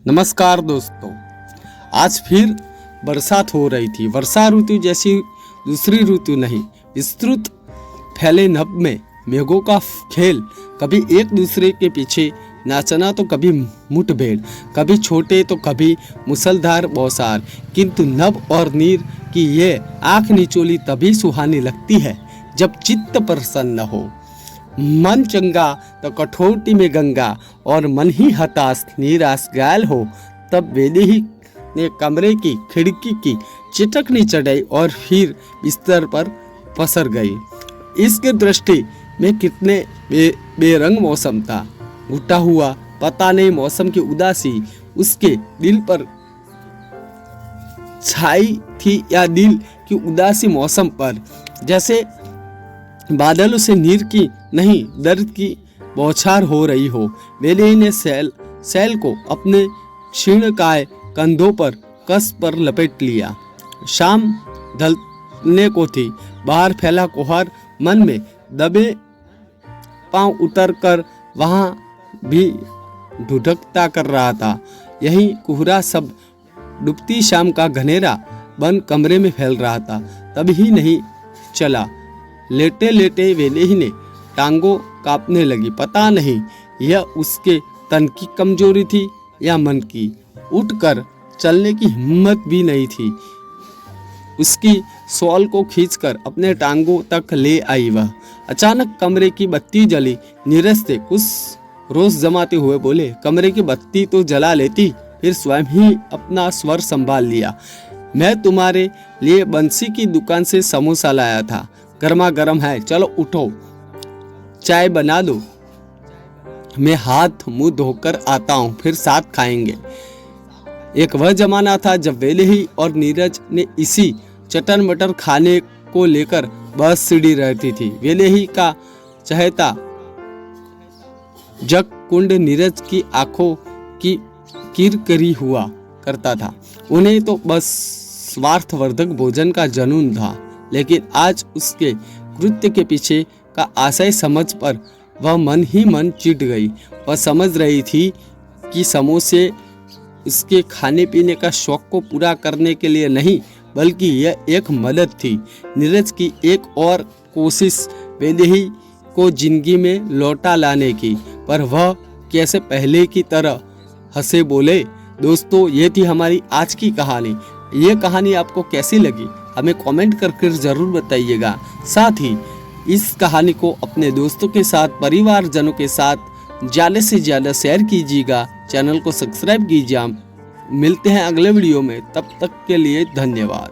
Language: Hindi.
नमस्कार दोस्तों, आज फिर बरसात हो रही थी। वर्षा ऋतु जैसी दूसरी ऋतु नहीं। विस्तृत फैले नभ में मेघों का खेल, कभी एक दूसरे के पीछे नाचना तो कभी मुठभेड़, कभी छोटे तो कभी मूसलधार बौछार। किंतु नभ और नीर की ये आँख निचोली तभी सुहानी लगती है जब चित्त प्रसन्न हो, मन चंगा तो कठोटी में गंगा, और मन ही हताश निराश घायल हो तब वैदेही ने कमरे की खिड़की की चिटकनी चढ़ाई और फिर बिस्तर पर पसर गई। इसके दृष्टि में कितने बेरंग मौसम था। घुटा हुआ पता नहीं मौसम की उदासी उसके दिल पर छाई थी या दिल की उदासी मौसम पर, जैसे बादलों से नीर की नहीं दर्द की बौछार हो रही हो। वैदेही ने सैल को अपने क्षीणकाय कंधों पर कस पर लपेट लिया। शाम ढलने को थी। बाहर फैला कोहर मन में दबे पांव उतर कर वहां भी ढुढकता कर रहा था। यही कोहरा सब डूबती शाम का घनेरा बन कमरे में फैल रहा था। तभी नहीं चला। लेटे लेटे वैदेही ने टांगों कांपने लगी। पता नहीं यह उसके तन की कमजोरी थी या मन की। उठकर चलने की हिम्मत भी नहीं थी। उसकी शॉल को खींचकर अपने टांगों तक ले आई वह। अचानक कमरे की बत्ती जली। नीरज से कुछ रोष जमाते हुए बोले, कमरे की बत्ती तो जला लेती, फिर स्वयं ही अपना स्वर संभाल लिया। मैं तुम्हारे लिए बंसी की दुकान से समोसा लाया था, गर्मा गर्म है, चलो उठो, चाय बना दो। मैं हाथ मुंह धोकर आता हूँ, फिर साथ खाएंगे। एक वह जमाना था जब वैदेही और नीरज ने इसी चटर मटर खाने को लेकर बहस छिड़ी रहती थी। वैदेही का चहेता जग कुंड नीरज की आंखों की किरकिरी हुआ करता था। उन्हें तो बस स्वार्थवर्धक भोजन का जुनून था, लेकिन आज उसके कृत्य के पीछे का आशय समझ पर वह मन ही मन चिढ़ गई। वह समझ रही थी कि समोसे उसके खाने पीने का शौक को पूरा करने के लिए नहीं, बल्कि यह एक मदद थी। नीरज की एक और कोशिश वैदेही को जिंदगी में लौटा लाने की, पर वह कैसे पहले की तरह हंसे बोले। दोस्तों, ये थी हमारी आज की कहानी। ये कहानी आपको कैसी लगी हमें कमेंट करके ज़रूर बताइएगा। साथ ही इस कहानी को अपने दोस्तों के साथ, परिवारजनों के साथ ज़्यादा से ज़्यादा शेयर कीजिएगा। चैनल को सब्सक्राइब कीजिए। मिलते हैं अगले वीडियो में, तब तक के लिए धन्यवाद।